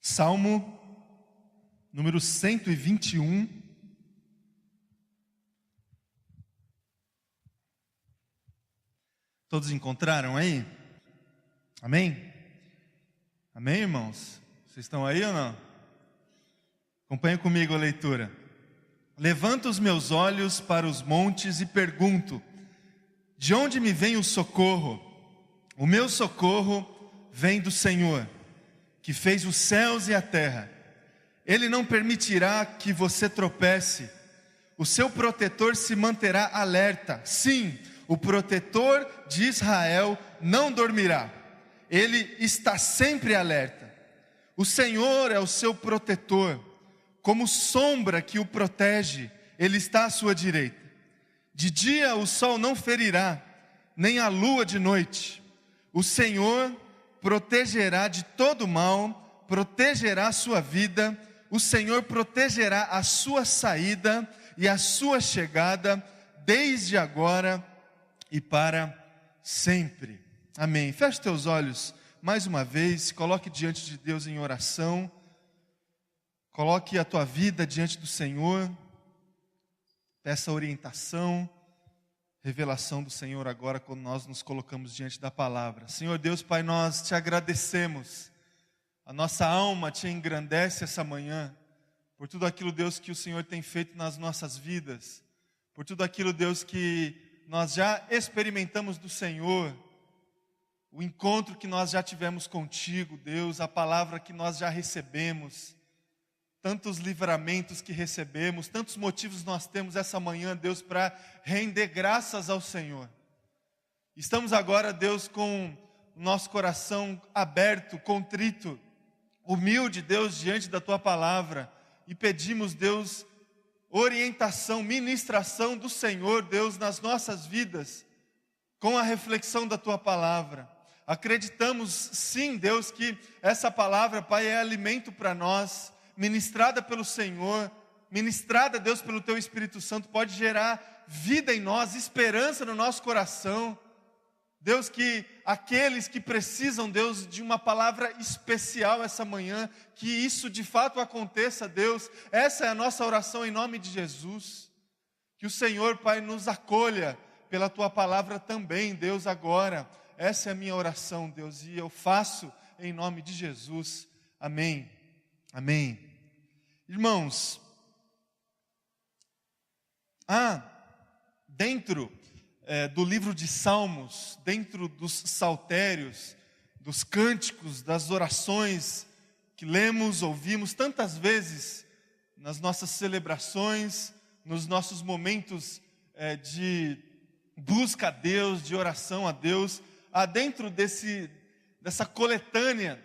Salmo número 121. Todos encontraram aí? Amém? Amém, irmãos? Vocês estão aí ou não? Acompanhe comigo a leitura. Levanto os meus olhos para os montes e pergunto: de onde me vem o socorro? O meu socorro vem do Senhor, que fez os céus e a terra. Ele não permitirá que você tropece. O seu protetor se manterá alerta. Sim, o protetor de Israel não dormirá. Ele está sempre alerta. O Senhor é o seu protetor. Como sombra que o protege, Ele está à sua direita. De dia o sol não ferirá, nem a lua de noite. O Senhor protegerá de todo mal, protegerá a sua vida. O Senhor protegerá a sua saída e a sua chegada, desde agora e para sempre. Amém. Feche teus olhos mais uma vez, se coloque diante de Deus em oração. Coloque a tua vida diante do Senhor. Peça orientação, revelação do Senhor agora quando nós nos colocamos diante da palavra. Senhor Deus, Pai, nós te agradecemos. A nossa alma te engrandece essa manhã, por tudo aquilo, Deus, que o Senhor tem feito nas nossas vidas, por tudo aquilo, Deus, que nós já experimentamos do Senhor, o encontro que nós já tivemos contigo, Deus, a palavra que nós já recebemos, tantos livramentos que recebemos, tantos motivos nós temos essa manhã, Deus, para render graças ao Senhor. Estamos agora, Deus, com o nosso coração aberto, contrito, humilde, Deus, diante da Tua palavra, e pedimos, Deus, orientação, ministração do Senhor, Deus, nas nossas vidas, com a reflexão da Tua palavra. Acreditamos, sim, Deus, que essa palavra, Pai, é alimento para nós, ministrada pelo Senhor, ministrada, Deus, pelo Teu Espírito Santo, pode gerar vida em nós, esperança no nosso coração. Deus, que aqueles que precisam, Deus, de uma palavra especial essa manhã, que isso de fato aconteça, Deus. Essa é a nossa oração em nome de Jesus. Que o Senhor, Pai, nos acolha pela Tua palavra também, Deus, agora. Essa é a minha oração, Deus, e eu faço em nome de Jesus. Amém. Amém. Irmãos, dentro do livro de Salmos, dentro dos saltérios, dos cânticos, das orações que lemos, ouvimos tantas vezes nas nossas celebrações, nos nossos momentos de busca a Deus, de oração a Deus, há dentro dessa coletânea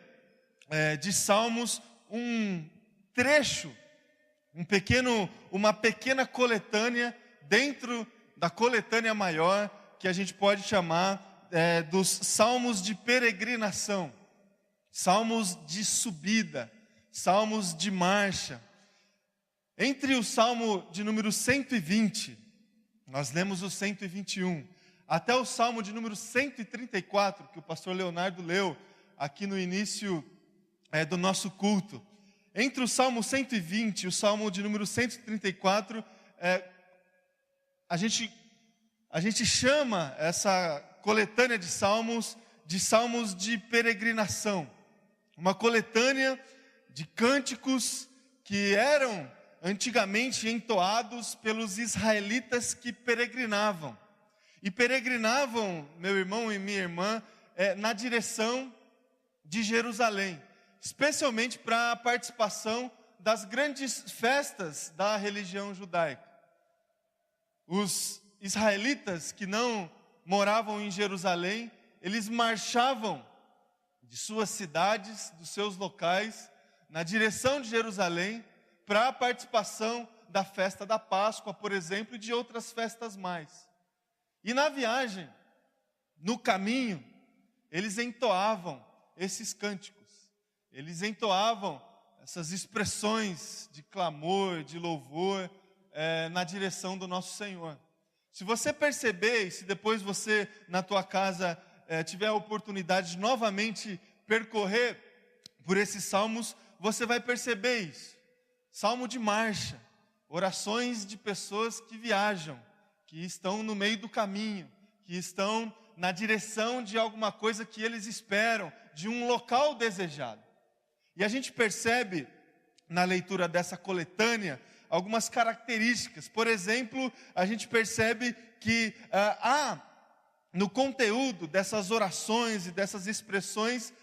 de Salmos um trecho, uma pequena coletânea dentro da coletânea maior, que a gente pode chamar dos salmos de peregrinação, salmos de subida, salmos de marcha. Entre o salmo de número 120, nós lemos o 121, até o salmo de número 134, que o pastor Leonardo leu aqui no início do nosso culto. Entre o salmo 120 e o salmo de número 134, a gente chama essa coletânea de salmos de peregrinação. Uma coletânea de cânticos que eram antigamente entoados pelos israelitas que peregrinavam. E peregrinavam, meu irmão e minha irmã, na direção de Jerusalém, especialmente para a participação das grandes festas da religião judaica. Os israelitas que não moravam em Jerusalém, eles marchavam de suas cidades, dos seus locais, na direção de Jerusalém, para a participação da festa da Páscoa, por exemplo, e de outras festas mais. E na viagem, no caminho, eles entoavam esses cânticos. Eles entoavam essas expressões de clamor, de louvor, na direção do nosso Senhor. Se você perceber, e se depois você, na tua casa, tiver a oportunidade de novamente percorrer por esses salmos, você vai perceber isso. Salmo de marcha, orações de pessoas que viajam, que estão no meio do caminho, que estão na direção de alguma coisa que eles esperam, de um local desejado. E a gente percebe, na leitura dessa coletânea, algumas características. Por exemplo, a gente percebe que há no conteúdo dessas orações e dessas expressões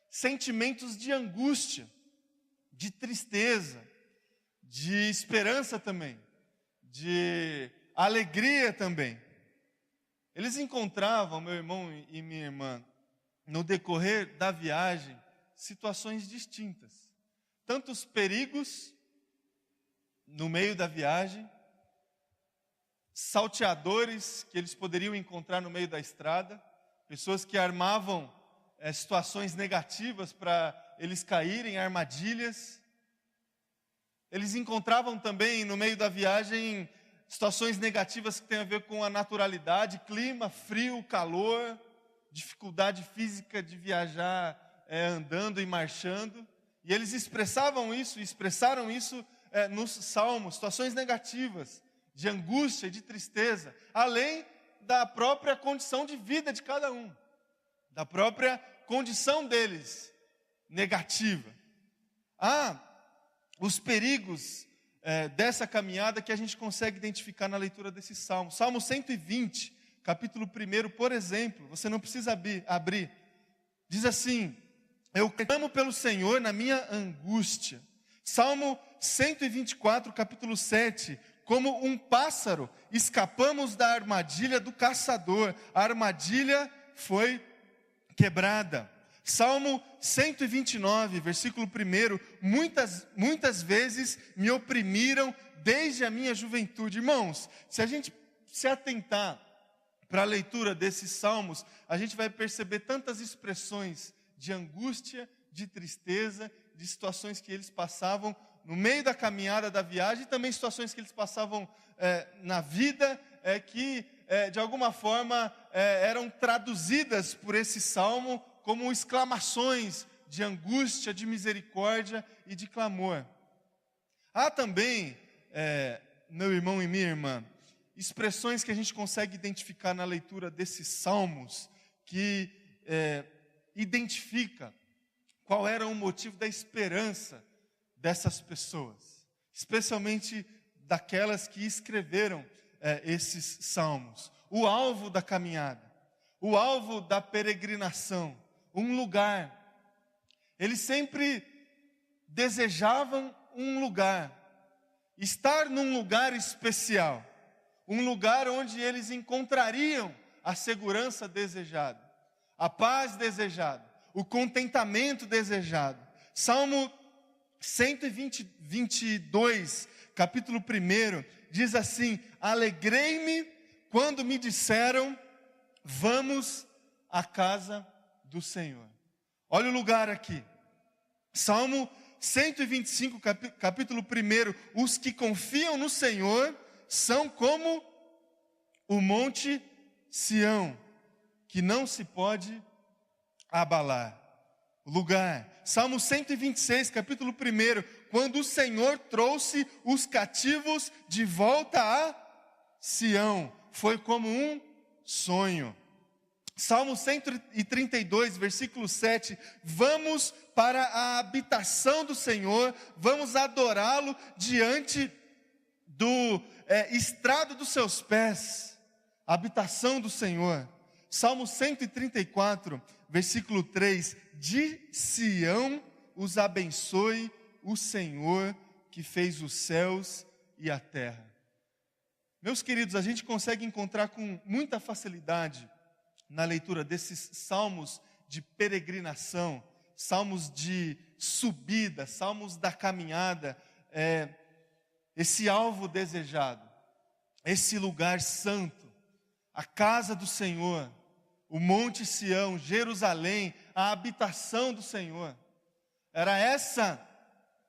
sentimentos de angústia, de tristeza, de esperança também, de alegria também. Eles encontravam, meu irmão e minha irmã, no decorrer da viagem, situações distintas. Tantos perigos no meio da viagem, salteadores que eles poderiam encontrar no meio da estrada, pessoas que armavam situações negativas para eles caírem, armadilhas. Eles encontravam também no meio da viagem situações negativas que têm a ver com a naturalidade, clima, frio, calor, dificuldade física de viajar andando e marchando. E eles expressaram isso nos salmos, situações negativas, de angústia e de tristeza, além da própria condição de vida de cada um, da própria condição deles, negativa. Os perigos dessa caminhada que a gente consegue identificar na leitura desse salmo. Salmo 120, capítulo 1, por exemplo, você não precisa abrir, diz assim: eu clamo pelo Senhor na minha angústia. Salmo 124, capítulo 7, como um pássaro, escapamos da armadilha do caçador, a armadilha foi quebrada. Salmo 129, versículo 1, muitas vezes me oprimiram desde a minha juventude. Irmãos, se a gente se atentar para a leitura desses salmos, a gente vai perceber tantas expressões de angústia, de tristeza, de situações que eles passavam no meio da caminhada da viagem, e também situações que eles passavam na vida, que de alguma forma eram traduzidas por esse salmo como exclamações de angústia, de misericórdia e de clamor. Há também, meu irmão e minha irmã, expressões que a gente consegue identificar na leitura desses salmos, que identifica qual era o motivo da esperança dessas pessoas, especialmente daquelas que escreveram esses salmos. O alvo da caminhada, o alvo da peregrinação, um lugar. Eles sempre desejavam um lugar, estar num lugar especial, um lugar onde eles encontrariam a segurança desejada, a paz desejada, o contentamento desejado. Salmo 122, capítulo 1, diz assim: alegrei-me quando me disseram, vamos à casa do Senhor. Olha o lugar aqui. Salmo 125, capítulo 1, os que confiam no Senhor são como o monte Sião, que não se pode abalar. Lugar. Salmo 126, capítulo 1, quando o Senhor trouxe os cativos de volta a Sião, foi como um sonho. Salmo 132, versículo 7, vamos para a habitação do Senhor, vamos adorá-lo diante do estrado dos seus pés, a habitação do Senhor. Salmo 134, versículo 3, de Sião os abençoe o Senhor que fez os céus e a terra. Meus queridos, a gente consegue encontrar com muita facilidade na leitura desses salmos de peregrinação, salmos de subida, salmos da caminhada, esse alvo desejado, esse lugar santo, a casa do Senhor, o monte Sião, Jerusalém, a habitação do Senhor. Era essa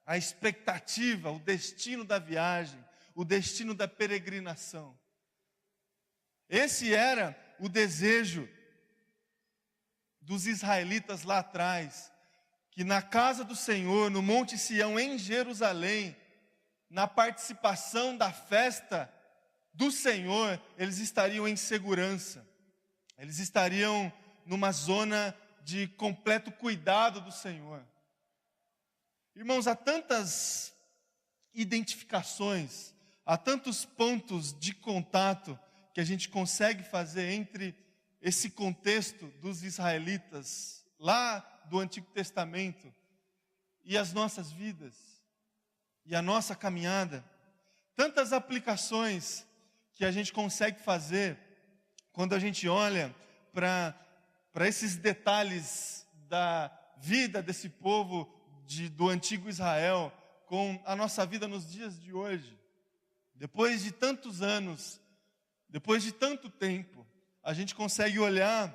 a expectativa, o destino da viagem, o destino da peregrinação. Esse era o desejo dos israelitas lá atrás, que na casa do Senhor, no Monte Sião, em Jerusalém, na participação da festa do Senhor, eles estariam em segurança, eles estariam numa zona de completo cuidado do Senhor. Irmãos, há tantas identificações, há tantos pontos de contato que a gente consegue fazer entre esse contexto dos israelitas lá do Antigo Testamento e as nossas vidas e a nossa caminhada. Tantas aplicações que a gente consegue fazer quando a gente olha para esses detalhes da vida desse povo do antigo Israel com a nossa vida nos dias de hoje. Depois de tantos anos, depois de tanto tempo, a gente consegue olhar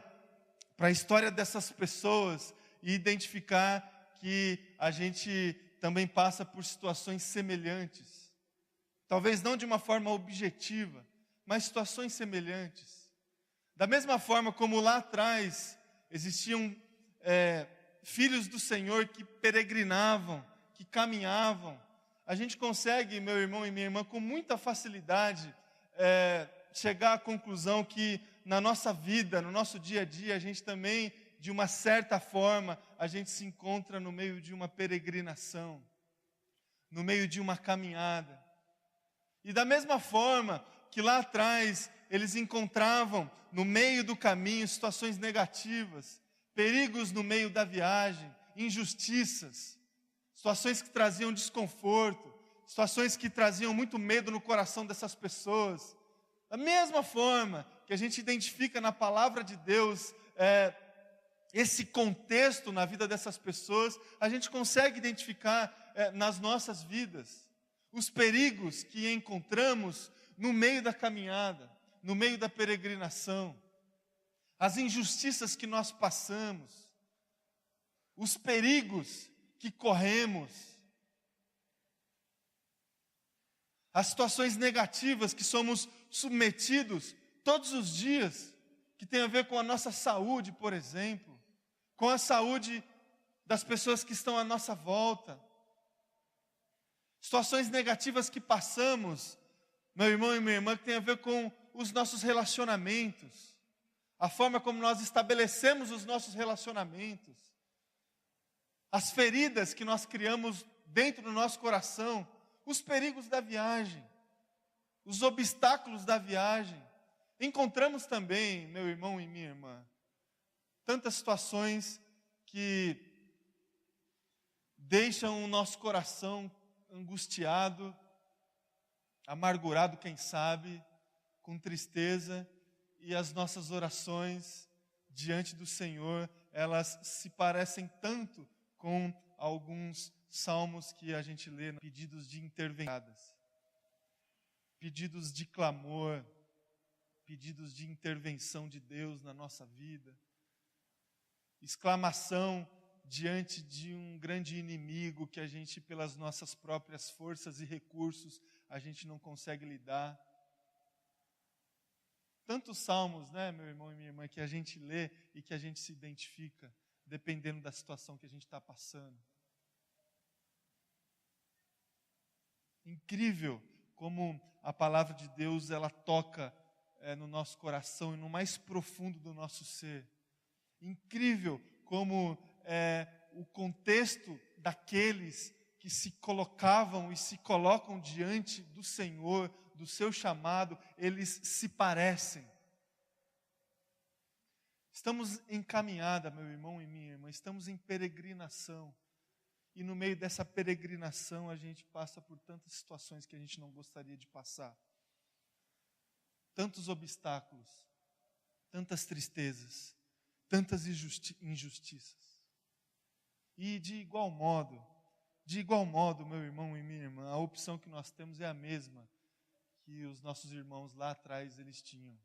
para a história dessas pessoas e identificar que a gente também passa por situações semelhantes. Talvez não de uma forma objetiva, mas situações semelhantes. Da mesma forma como lá atrás existiam filhos do Senhor que peregrinavam, que caminhavam, a gente consegue, meu irmão e minha irmã, com muita facilidade, chegar à conclusão que na nossa vida, no nosso dia a dia, a gente também, de uma certa forma, a gente se encontra no meio de uma peregrinação, no meio de uma caminhada. E da mesma forma que lá atrás eles encontravam no meio do caminho situações negativas, perigos no meio da viagem, injustiças, situações que traziam desconforto, situações que traziam muito medo no coração dessas pessoas. Da mesma forma que a gente identifica na palavra de Deus esse contexto na vida dessas pessoas, a gente consegue identificar nas nossas vidas os perigos que encontramos no meio da caminhada, no meio da peregrinação, as injustiças que nós passamos, os perigos que corremos, as situações negativas que somos submetidos todos os dias, que tem a ver com a nossa saúde, por exemplo, com a saúde das pessoas que estão à nossa volta, situações negativas que passamos, meu irmão e minha irmã, que tem a ver com os nossos relacionamentos, a forma como nós estabelecemos os nossos relacionamentos, as feridas que nós criamos dentro do nosso coração, os perigos da viagem, os obstáculos da viagem. Encontramos também, meu irmão e minha irmã, tantas situações que deixam o nosso coração angustiado, amargurado, quem sabe, com tristeza, e as nossas orações diante do Senhor, elas se parecem tanto com alguns salmos que a gente lê, pedidos de intervenção, pedidos de clamor, pedidos de intervenção de Deus na nossa vida, exclamação diante de um grande inimigo que a gente, pelas nossas próprias forças e recursos, a gente não consegue lidar. Tantos salmos, né, meu irmão e minha irmã, que a gente lê e que a gente se identifica, dependendo da situação que a gente está passando. Incrível como a palavra de Deus, ela toca no nosso coração e no mais profundo do nosso ser. Incrível como o contexto daqueles que se colocavam e se colocam diante do Senhor, do seu chamado, eles se parecem. Estamos em caminhada, meu irmão e minha irmã, estamos em peregrinação. E no meio dessa peregrinação a gente passa por tantas situações que a gente não gostaria de passar. Tantos obstáculos, tantas tristezas, tantas injustiças. E de igual modo, meu irmão e minha irmã, a opção que nós temos é a mesma que os nossos irmãos lá atrás eles tinham.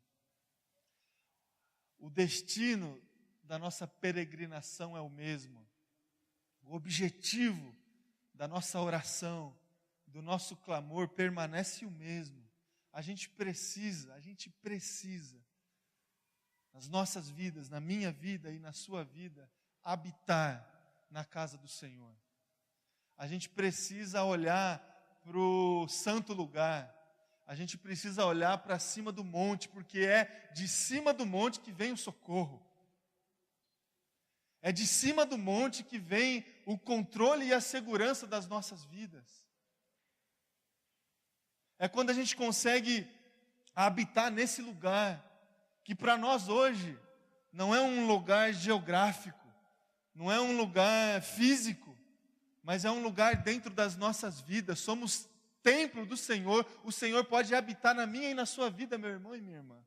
O destino da nossa peregrinação é o mesmo. o objetivo da nossa oração, do nosso clamor permanece o mesmo. A gente precisa, nas nossas vidas, na minha vida e na sua vida, habitar na casa do Senhor. A gente precisa olhar para o santo lugar. A gente precisa olhar para cima do monte, porque é de cima do monte que vem o socorro. É de cima do monte que vem o controle e a segurança das nossas vidas. É quando a gente consegue habitar nesse lugar, que para nós hoje não é um lugar geográfico, não é um lugar físico, mas é um lugar dentro das nossas vidas. Somos templo do Senhor, o Senhor pode habitar na minha e na sua vida, meu irmão e minha irmã.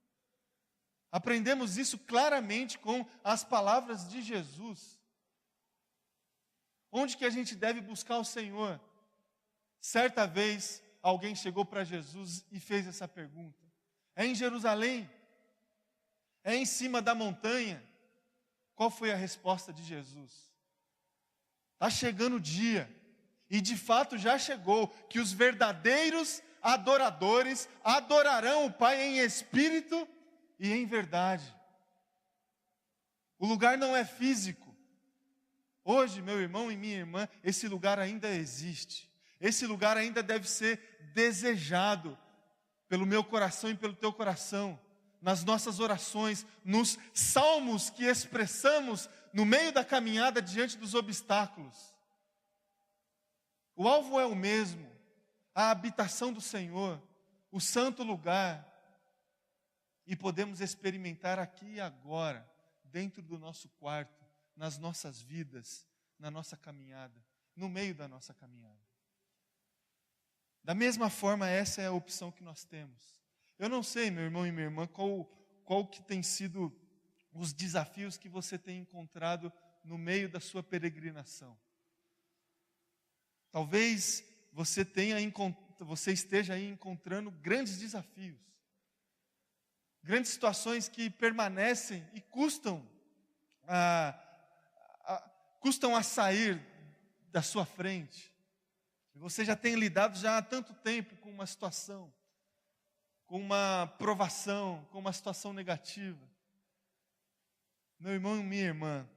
Aprendemos isso claramente com as palavras de Jesus. Onde que a gente deve buscar o Senhor? Certa vez, alguém chegou para Jesus e fez essa pergunta. É em Jerusalém? É em cima da montanha? Qual foi a resposta de Jesus? Está chegando o dia, e de fato já chegou, que os verdadeiros adoradores adorarão o Pai em espírito e em verdade. O lugar não é físico. Hoje, meu irmão e minha irmã, esse lugar ainda existe. Esse lugar ainda deve ser desejado pelo meu coração e pelo teu coração, nas nossas orações, nos salmos que expressamos no meio da caminhada diante dos obstáculos. O alvo é o mesmo, a habitação do Senhor, o santo lugar, e podemos experimentar aqui e agora, dentro do nosso quarto, nas nossas vidas, na nossa caminhada, no meio da nossa caminhada. Da mesma forma, essa é a opção que nós temos. Eu não sei, meu irmão e minha irmã, qual que tem sido os desafios que você tem encontrado no meio da sua peregrinação. Talvez você esteja aí encontrando grandes desafios, grandes situações que permanecem e custam a sair da sua frente. Você já tem lidado já há tanto tempo com uma situação, com uma provação, com uma situação negativa. Meu irmão e minha irmã,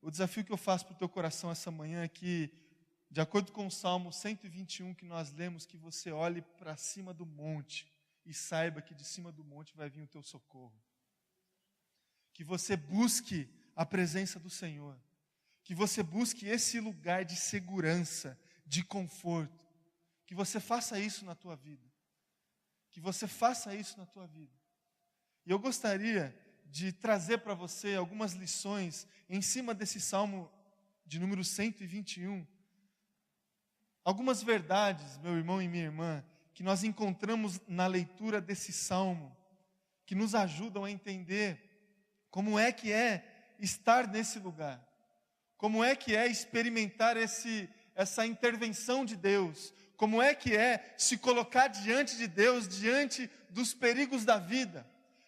o desafio que eu faço para o teu coração essa manhã é que, de acordo com o Salmo 121 que nós lemos, que você olhe para cima do monte e saiba que de cima do monte vai vir o teu socorro. Que você busque a presença do Senhor. Que você busque esse lugar de segurança, de conforto. Que você faça isso na tua vida. Que você faça isso na tua vida. E eu gostaria de trazer para você algumas lições em cima desse Salmo de número 121. Algumas verdades, meu irmão e minha irmã, que nós encontramos na leitura desse Salmo, que nos ajudam a entender como é que é estar nesse lugar. Como é que é experimentar essa intervenção de Deus? Como é que é se colocar diante de Deus, diante dos perigos da vida,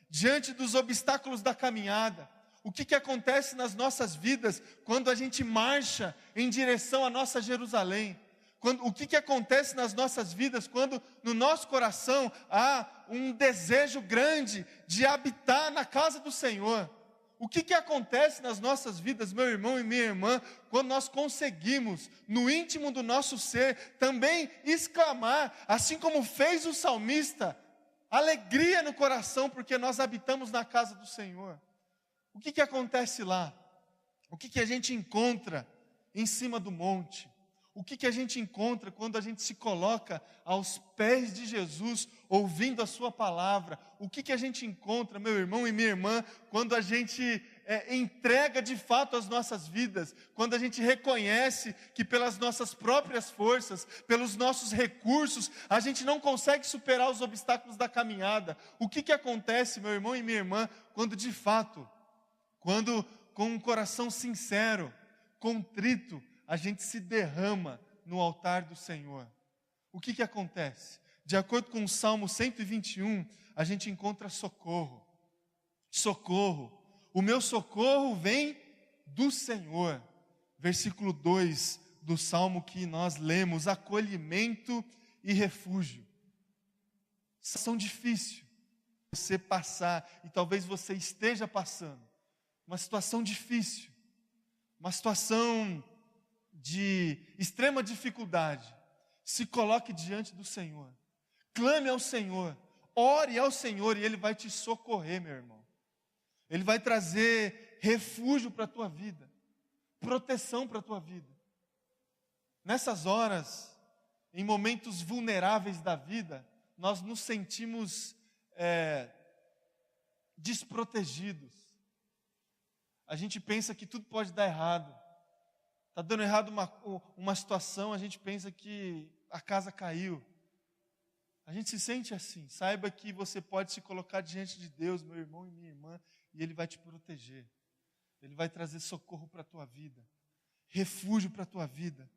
diante dos obstáculos da caminhada? O que acontece nas nossas vidas quando a gente marcha em direção à nossa Jerusalém? O que acontece nas nossas vidas quando no nosso coração há um desejo grande de habitar na casa do Senhor? O que acontece nas nossas vidas, meu irmão e minha irmã, quando nós conseguimos, no íntimo do nosso ser, também exclamar, assim como fez o salmista, alegria no coração, porque nós habitamos na casa do Senhor? O que acontece lá? O que a gente encontra em cima do monte? O que a gente encontra quando a gente se coloca aos pés de Jesus, ouvindo a sua palavra? O que a gente encontra, meu irmão e minha irmã, quando a gente entrega de fato as nossas vidas? Quando a gente reconhece que pelas nossas próprias forças, pelos nossos recursos, a gente não consegue superar os obstáculos da caminhada? O que acontece, meu irmão e minha irmã, quando de fato, quando com um coração sincero, contrito, a gente se derrama no altar do Senhor? O que acontece? De acordo com o Salmo 121, a gente encontra socorro. Socorro. O meu socorro vem do Senhor. versículo 2 do salmo que nós lemos: acolhimento e refúgio. Situação difícil você passar, e talvez você esteja passando, uma situação difícil, uma situação de extrema dificuldade. Se coloque diante do Senhor, clame ao Senhor, ore ao Senhor e Ele vai te socorrer, meu irmão. Ele vai trazer refúgio para a tua vida, proteção para a tua vida. Nessas horas, em momentos vulneráveis da vida, nós nos sentimos desprotegidos. A gente pensa que tudo pode dar errado. Está dando errado uma situação, a gente pensa que a casa caiu. A gente se sente assim. Saiba que você pode se colocar diante de Deus, meu irmão e minha irmã, e Ele vai te proteger. Ele vai trazer socorro para a tua vida, refúgio para a tua vida.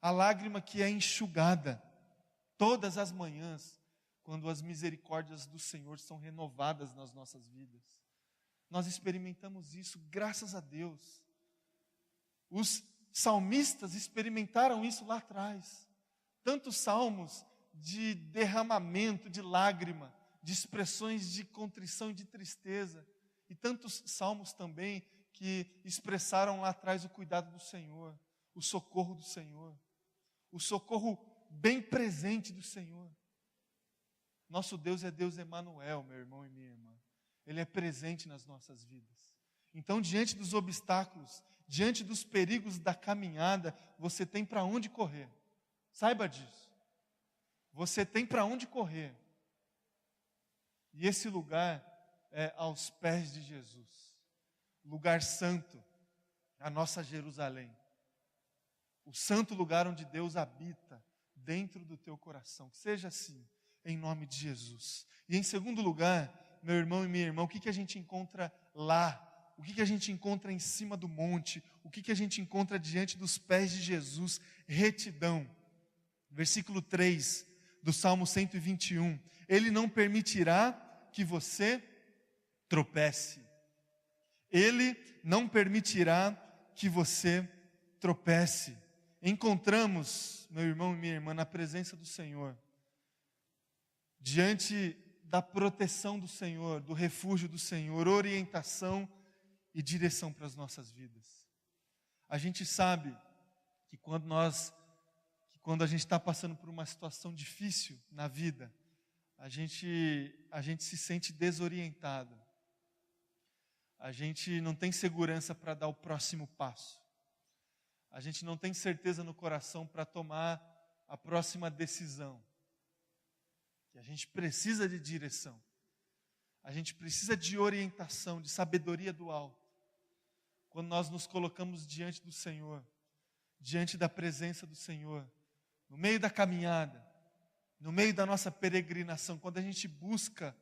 A lágrima que é enxugada todas as manhãs, quando as misericórdias do Senhor são renovadas nas nossas vidas. Nós experimentamos isso, graças a Deus. Os salmistas experimentaram isso lá atrás. Tantos salmos de derramamento, de lágrima, de expressões de contrição e de tristeza. E tantos salmos também que expressaram lá atrás o cuidado do Senhor, o socorro do Senhor, o socorro bem presente do Senhor. Nosso Deus é Deus Emanuel, meu irmão e minha irmã. Ele é presente nas nossas vidas. Então, diante dos obstáculos, diante dos perigos da caminhada, você tem para onde correr. Saiba disso. Você tem para onde correr. E esse lugar é aos pés de Jesus. Lugar santo, a nossa Jerusalém. O santo lugar onde Deus habita dentro do teu coração. Que seja assim, em nome de Jesus. E em segundo lugar, meu irmão e minha irmã, o que a gente encontra lá? O que a gente encontra em cima do monte? O que a gente encontra diante dos pés de Jesus? Retidão. Versículo 3 do Salmo 121. Ele não permitirá que você tropece. Ele não permitirá que você tropece. Encontramos, meu irmão e minha irmã, na presença do Senhor, diante da proteção do Senhor, do refúgio do Senhor, orientação e direção para as nossas vidas. A gente sabe que quando a gente está passando por uma situação difícil na vida, a gente se sente desorientado. A gente não tem segurança para dar o próximo passo. A gente não tem certeza no coração para tomar a próxima decisão. E a gente precisa de direção. A gente precisa de orientação, de sabedoria do alto. Quando nós nos colocamos diante do Senhor, diante da presença do Senhor, no meio da caminhada, no meio da nossa peregrinação, quando a gente busca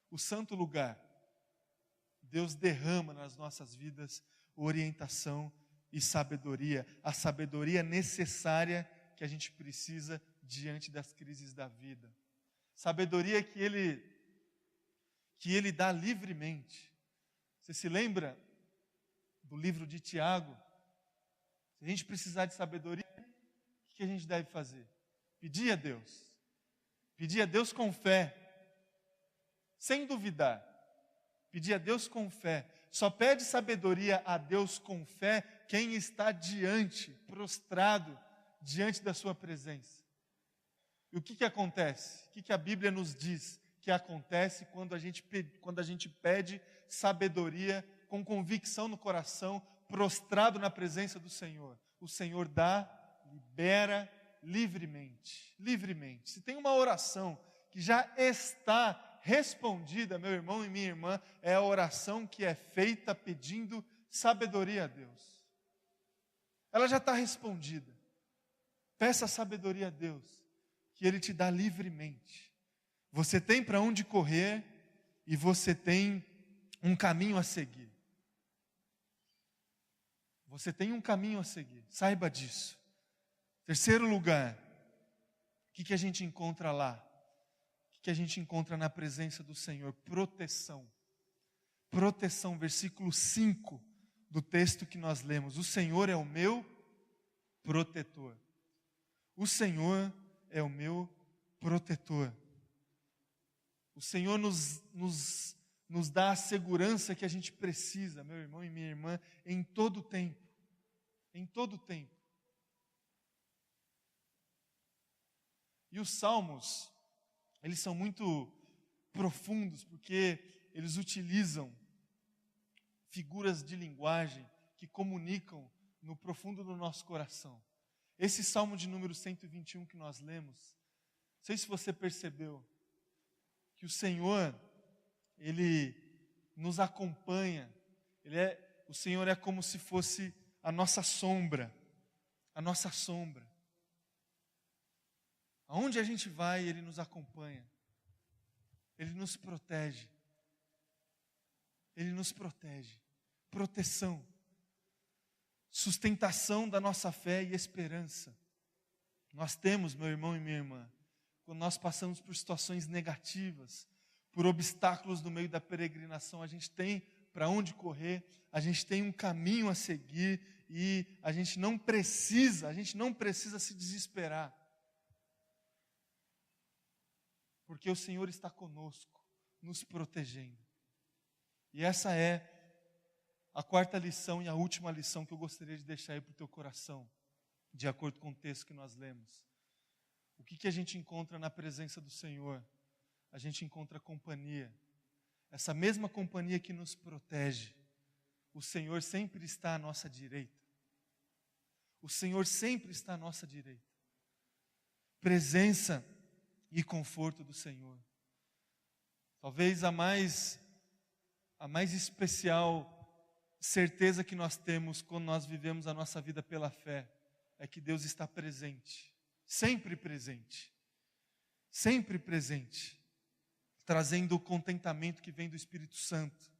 o santo lugar, Deus derrama nas nossas vidas orientação e sabedoria, a sabedoria necessária que a gente precisa diante das crises da vida. Sabedoria que Ele dá livremente. Você se lembra do livro de Tiago? Se a gente precisar de sabedoria, o que a gente deve fazer? Pedir a Deus. Pedir a Deus com fé, sem duvidar. Pedir a Deus com fé. Só pede sabedoria a Deus com fé quem está prostrado diante da sua presença. E o que acontece? O que a Bíblia nos diz que acontece quando a gente pede sabedoria com convicção no coração, prostrado na presença do Senhor? O Senhor dá, libera livremente. Livremente. Se tem uma oração que já está respondida, meu irmão e minha irmã, é a oração que é feita pedindo sabedoria a Deus. Ela já está respondida. Peça sabedoria a Deus, que Ele te dá livremente. Você tem para onde correr e você tem um caminho a seguir. Você tem um caminho a seguir, saiba disso. Terceiro lugar, o que a gente encontra lá? O que a gente encontra na presença do Senhor? Proteção. Proteção, versículo 5 do texto que nós lemos. O Senhor é o meu protetor. O Senhor é o meu protetor. O Senhor nos dá a segurança que a gente precisa, meu irmão e minha irmã, em todo o tempo. Em todo o tempo. E os salmos, eles são muito profundos, porque eles utilizam figuras de linguagem que comunicam no profundo do nosso coração. Esse salmo de número 121 que nós lemos, não sei se você percebeu, que o Senhor, Ele nos acompanha, o Senhor é como se fosse a nossa sombra, a nossa sombra. Aonde a gente vai, Ele nos acompanha, Ele nos protege, Ele nos protege, proteção, sustentação da nossa fé e esperança. Nós temos, meu irmão e minha irmã, quando nós passamos por situações negativas, por obstáculos no meio da peregrinação, a gente tem para onde correr, a gente tem um caminho a seguir e a gente não precisa se desesperar. Porque o Senhor está conosco, nos protegendo. E essa é a quarta lição e a última lição que eu gostaria de deixar aí para o teu coração, de acordo com o texto que nós lemos. O que a gente encontra na presença do Senhor? A gente encontra companhia. Essa mesma companhia que nos protege. O Senhor sempre está à nossa direita. O Senhor sempre está à nossa direita. Presença e conforto do Senhor. Talvez a mais especial certeza que nós temos quando nós vivemos a nossa vida pela fé é que Deus está presente, sempre presente, trazendo o contentamento que vem do Espírito Santo,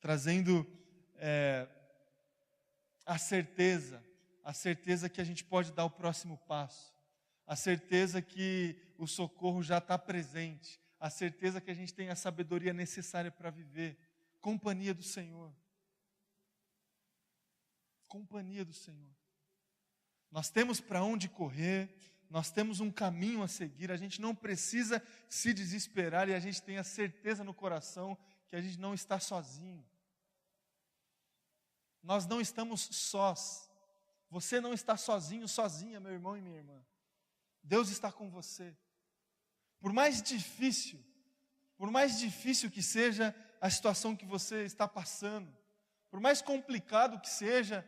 trazendo a certeza que a gente pode dar o próximo passo, a certeza que o socorro já está presente, a certeza que a gente tem a sabedoria necessária para viver. Companhia do Senhor. Companhia do Senhor. Nós temos para onde correr, nós temos um caminho a seguir, a gente não precisa se desesperar e a gente tem a certeza no coração que a gente não está sozinho. Nós não estamos sós. Você não está sozinho, sozinha, meu irmão e minha irmã. Deus está com você. Por mais difícil que seja a situação que você está passando, por mais complicado que seja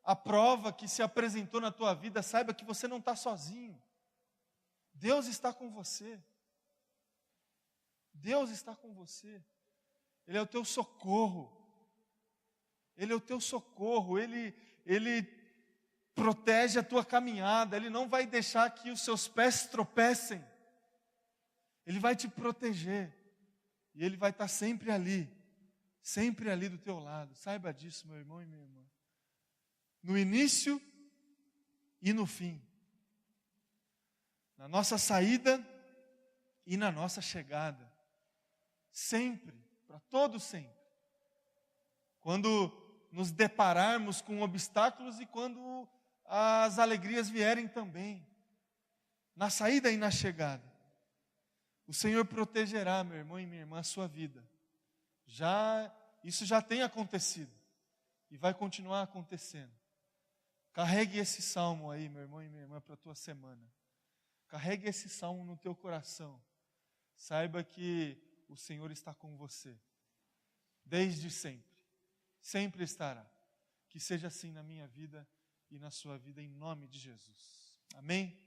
a prova que se apresentou na tua vida, saiba que você não está sozinho. Deus está com você. Deus está com você. Ele é o teu socorro. Ele é o teu socorro. Ele protege a tua caminhada. Ele não vai deixar que os seus pés tropecem. Ele vai te proteger. E Ele vai estar sempre ali do teu lado. Saiba disso, meu irmão e minha irmã. No início e no fim. Na nossa saída e na nossa chegada. Sempre, para todo sempre. Quando nos depararmos com obstáculos e quando as alegrias vierem também. Na saída e na chegada. O Senhor protegerá, meu irmão e minha irmã, a sua vida. Isso já tem acontecido. E vai continuar acontecendo. Carregue esse salmo aí, meu irmão e minha irmã, para a tua semana. Carregue esse salmo no teu coração. Saiba que o Senhor está com você. Desde sempre. Sempre estará. Que seja assim na minha vida e na sua vida, em nome de Jesus. Amém?